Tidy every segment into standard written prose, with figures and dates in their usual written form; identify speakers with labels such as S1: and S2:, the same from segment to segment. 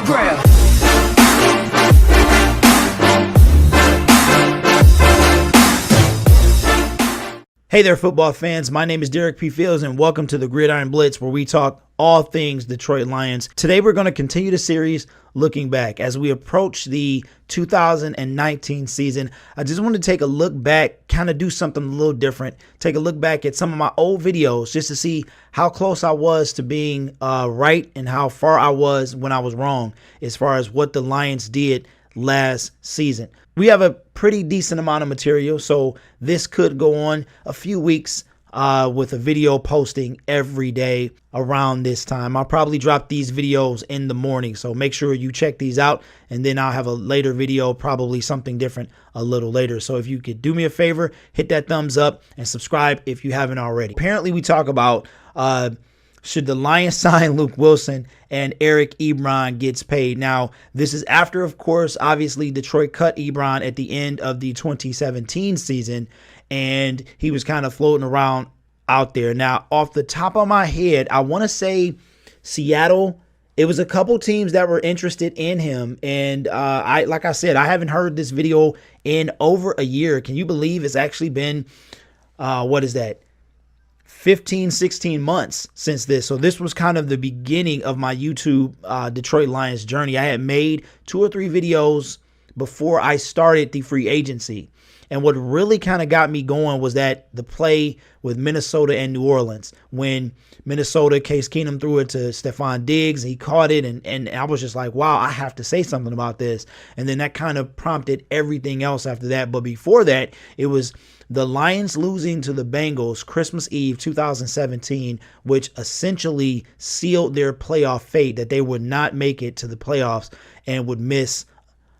S1: grab.
S2: Hey there, football fans. My name is Derek P. Fields, and welcome to the Gridiron Blitz, where we talk all things Detroit Lions. Today, we're going to continue the series looking back. As we approach the 2019 season, I just want to take a look back, kind of do something a little different. Take a look back at some of my old videos just to see how close I was to being right and how far I was when I was wrong as far as what the Lions did last season. We have a pretty decent amount of material, so this could go on a few weeks with a video posting every day around this time. I'll probably drop these videos in the morning, so make sure you check these out, and then I'll have a later video, probably something different a little later. So if you could do me a favor, hit that thumbs up and subscribe if you haven't already. Apparently, we talk about should the Lions sign Luke Wilson and Eric Ebron gets paid. Now, this is after, of course, obviously Detroit cut Ebron at the end of the 2017 season, and he was kind of floating around out there. Now, off the top of my head, I want to say Seattle. It was a couple teams that were interested in him, and like I said, I haven't heard this video in over a year. Can you believe it's actually been, what is that? 15, 16 months since this. So this was kind of the beginning of my YouTube Detroit Lions journey. I had made 2 or 3 videos before I started the free agency. And what really kind of got me going was that the play with Minnesota and New Orleans, when Minnesota, Case Keenum threw it to Stephon Diggs, he caught it, and I was just like, wow, I have to say something about this. And then that kind of prompted everything else after that. But before that, it was the Lions losing to the Bengals Christmas Eve 2017, which essentially sealed their playoff fate, that they would not make it to the playoffs and would miss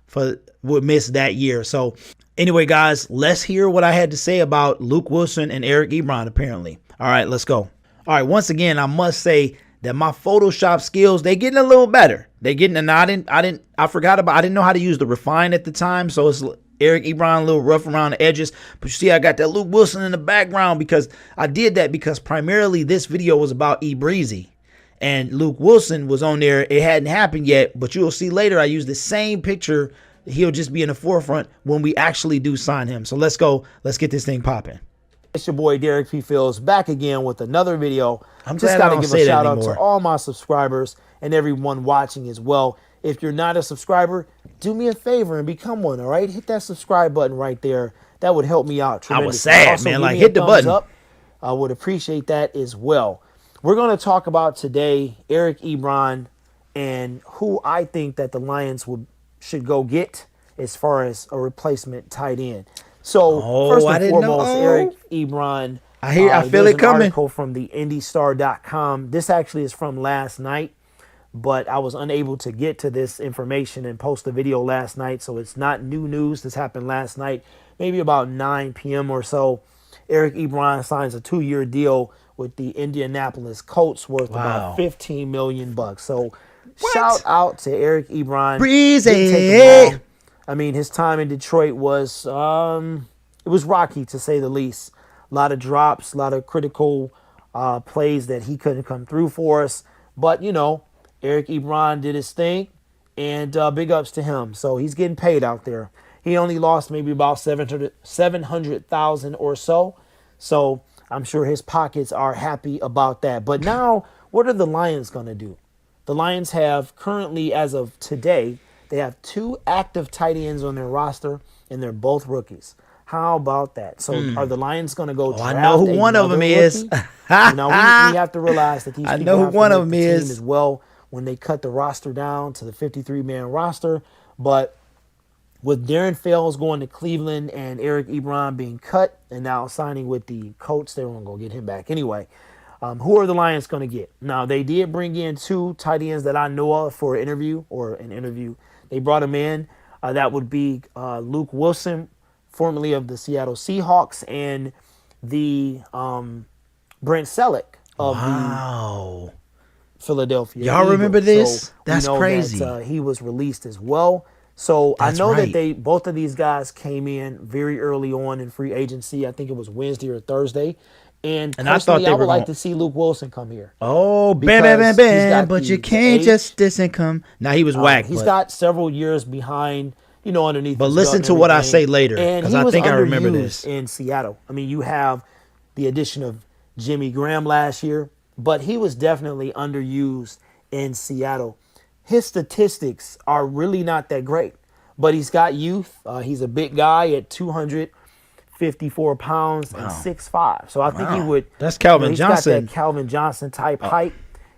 S2: that year. So anyway, guys, let's hear what I had to say about Luke Wilson and Eric Ebron, apparently. All right, let's go. All right, once again, I must say that my Photoshop skills, they getting a little better. They getting, and I didn't know how to use the refine at the time, so it's Eric Ebron a little rough around the edges. But you see, I got that Luke Wilson in the background because I did that because primarily this video was about E-Breezy. And Luke Wilson was on there. It hadn't happened yet, but you'll see later I used the same picture. He'll just be in the forefront when we actually do sign him. So let's go. Let's get this thing popping. It's your boy Derek P. Fields back again with another video. I'm just got to give a shout out to all my subscribers and everyone watching as well. If you're not a subscriber, do me a favor and become one, all right? Hit that subscribe button right there. That would help me out tremendously. I was sad, also, man. Like, hit the button. Up. I would appreciate that as well. We're going to talk about today Eric Ebron and who I think that the Lions should go get as far as a replacement tight end. So, first and foremost, Eric Ebron. I feel it coming. An article from the IndyStar.com. This actually is from last night, but I was unable to get to this information and post the video last night, so it's not new news. This happened last night, maybe about 9 p.m. or so. Eric Ebron signs a 2-year deal with the Indianapolis Colts worth about $15 million. So shout out to Eric Ebron. Breezy. I mean, his time in Detroit was it was rocky, to say the least. A lot of drops, a lot of critical plays that he couldn't come through for us. But, you know, Eric Ebron did his thing, and big ups to him. So he's getting paid out there. He only lost maybe about $700,000 or so. So I'm sure his pockets are happy about that. But now, what are the Lions going to do? The Lions have currently, as of today, they have 2 active tight ends on their roster, and they're both rookies. How about that? So are the Lions going to go draft? I know who one of them is.
S1: You know, we have to realize that these people have to make the team as well when they cut the roster down to the 53-man roster. But with Darren Fells going to Cleveland and Eric Ebron being cut and now signing with the Colts, they won't go get him back anyway. Who are the Lions going to get? Now, they did bring in 2 tight ends that I know of for an interview. They brought him in. That would be Luke Wilson, formerly of the Seattle Seahawks, and the Brent Selleck of the Philadelphia
S2: Y'all remember this?
S1: So
S2: that's crazy.
S1: That, he was released as well. So I know that both of these guys came in very early on in free agency. I think it was Wednesday or Thursday. And
S2: I thought they
S1: I
S2: were
S1: would like
S2: going
S1: to see Luke Wilson come here.
S2: Oh, bam, bam, bam, bam. But you can't just diss and come. Now, he was whack.
S1: He's got several years behind, underneath.
S2: But listen to what I say later, because I think I remember this.
S1: In Seattle. I mean, you have the addition of Jimmy Graham last year, but he was definitely underused in Seattle. His statistics are really not that great, but he's got youth. He's a big guy at 254 pounds and 6'5". So I think he would.
S2: That's Calvin
S1: he's
S2: Johnson.
S1: Got that Calvin Johnson type height.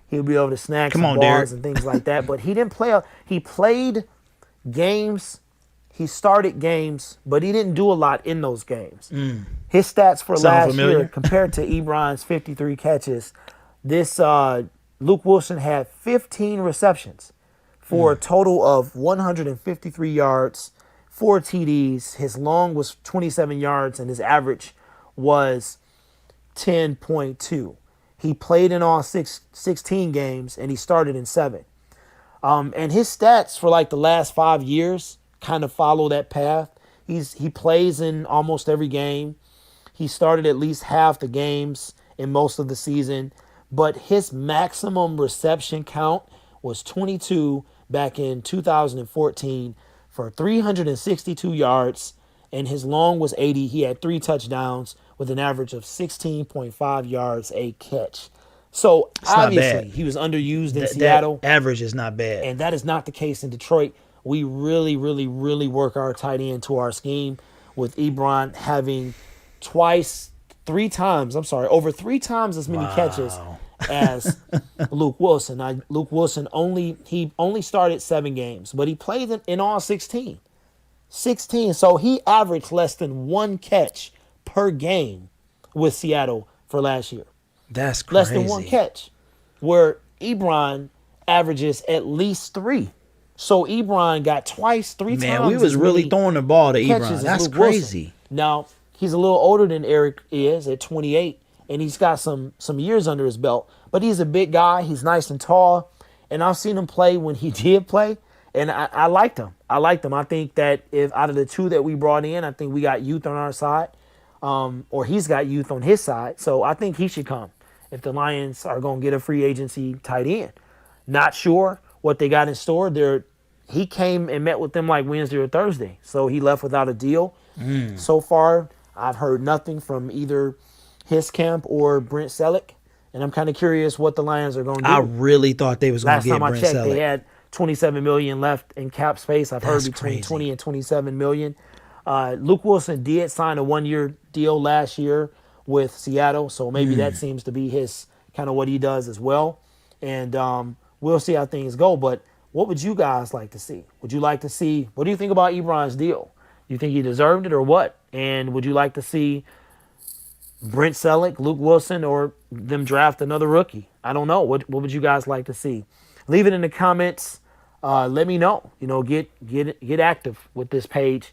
S1: He'll be able to snag some balls
S2: Derek.
S1: and things like that. But he didn't play. He played games. He started games, but he didn't do a lot in those games. His stats for last year compared to Ebron's 53 catches, this Luke Wilson had 15 receptions for a total of 153 yards, 4 TDs. His long was 27 yards, and his average was 10.2. He played in all 16 games, and he started in 7. And his stats for like the last 5 years kind of follow that path. He plays in almost every game. He started at least half the games in most of the season, but his maximum reception count was 22 back in 2014 for 362 yards, and his long was 80. He had 3 touchdowns with an average of 16.5 yards a catch. So obviously he was underused in Seattle.
S2: That average is not bad.
S1: And that is not the case in Detroit. We really, really, really work our tight end to our scheme, with Ebron having over 3 times as many catches as Luke Wilson. Now, Luke Wilson only started 7 games, but he played in all 16. So he averaged less than 1 catch per game with Seattle for last year.
S2: That's crazy.
S1: Less than 1 catch, where Ebron averages at least 3. So Ebron got 3 times.
S2: Man, we was really throwing the ball to Ebron. That's crazy.
S1: Wilson. Now, he's a little older than Eric is at 28, and he's got some years under his belt. But he's a big guy. He's nice and tall. And I've seen him play when he did play, and I liked him. I think that if out of the 2 that we brought in, I think we got youth on our side, or he's got youth on his side. So I think he should come if the Lions are going to get a free agency tight end. Not sure what they got in store. He came and met with them like Wednesday or Thursday, so he left without a deal. So far, I've heard nothing from either his camp or Brent Selleck, and I'm kind of curious what the Lions are going to do.
S2: I really thought they was going to get Brent Selleck.
S1: Last time I checked, they had $27 million left in cap space. I've heard between
S2: crazy.
S1: 20 and 27 million. Luke Wilson did sign a 1-year deal last year with Seattle, so maybe that seems to be his kind of what he does as well. And we'll see how things go. But what would you guys like to see? What do you think about Ebron's deal? You think he deserved it or what? And would you like to see Brent Selleck, Luke Wilson, or them draft another rookie? I don't know. What would you guys like to see? Leave it in the comments. Let me know. Get active with this page.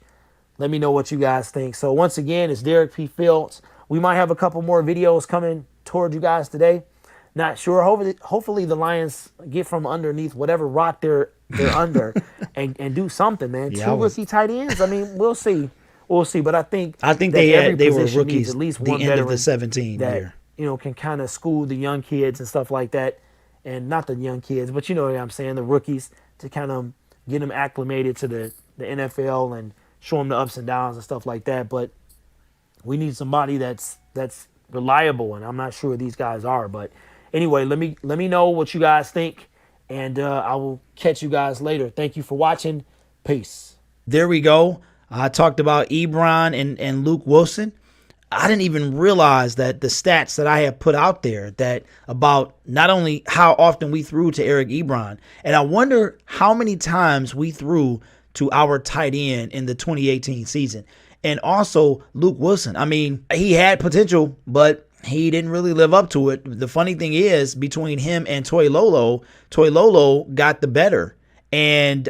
S1: Let me know what you guys think. So once again, it's Derek P. Fields. We might have a couple more videos coming toward you guys today. Not sure. Hopefully the Lions get from underneath whatever rock they're under and do something, man.
S2: Yeah,
S1: 2 rookie tight ends. I mean, we'll see. But I think
S2: they were rookies
S1: at least
S2: the
S1: one
S2: end of the
S1: veteran
S2: 17
S1: that
S2: year.
S1: Can kind of school the young kids and stuff like that, and not the young kids, but you know what I'm saying, the rookies, to kind of get them acclimated to the NFL and show them the ups and downs and stuff like that. But we need somebody that's reliable, and I'm not sure these guys are. But anyway, let me know what you guys think, and I will catch you guys later. Thank you for watching. Peace.
S2: There we go. I talked about Ebron and Luke Wilson. I didn't even realize that the stats that I had put out there, that about not only how often we threw to Eric Ebron, and I wonder how many times we threw to our tight end in the 2018 season. And also Luke Wilson. I mean, he had potential, but he didn't really live up to it. The funny thing is, between him and Toy Lolo got the better. And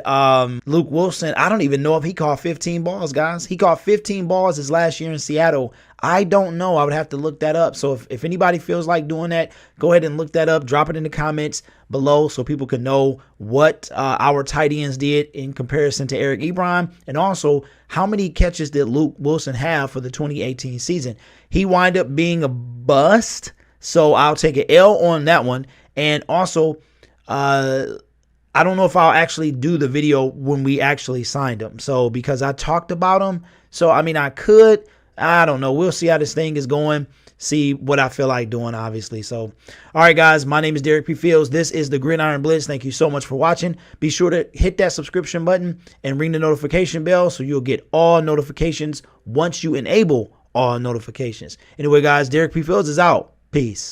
S2: Luke Wilson, I don't even know if he caught 15 balls, guys. He caught 15 balls his last year in Seattle. I don't know. I would have to look that up. So if anybody feels like doing that, go ahead and look that up. Drop it in the comments. below so people can know what our tight ends did in comparison to Eric Ebron, and also how many catches did Luke Wilson have for the 2018 season. He wind up being a bust, so I'll take an L on that one. And also, I don't know if I'll actually do the video when we actually signed him. So because I talked about him, so I mean, I don't know. We'll see how this thing is going. See what I feel like doing, obviously. So, all right, guys, my name is Derek P. Fields. This is the Gridiron Blitz. Thank you so much for watching. Be sure to hit that subscription button and ring the notification bell so you'll get all notifications once you enable all notifications. Anyway, guys, Derek P. Fields is out. Peace.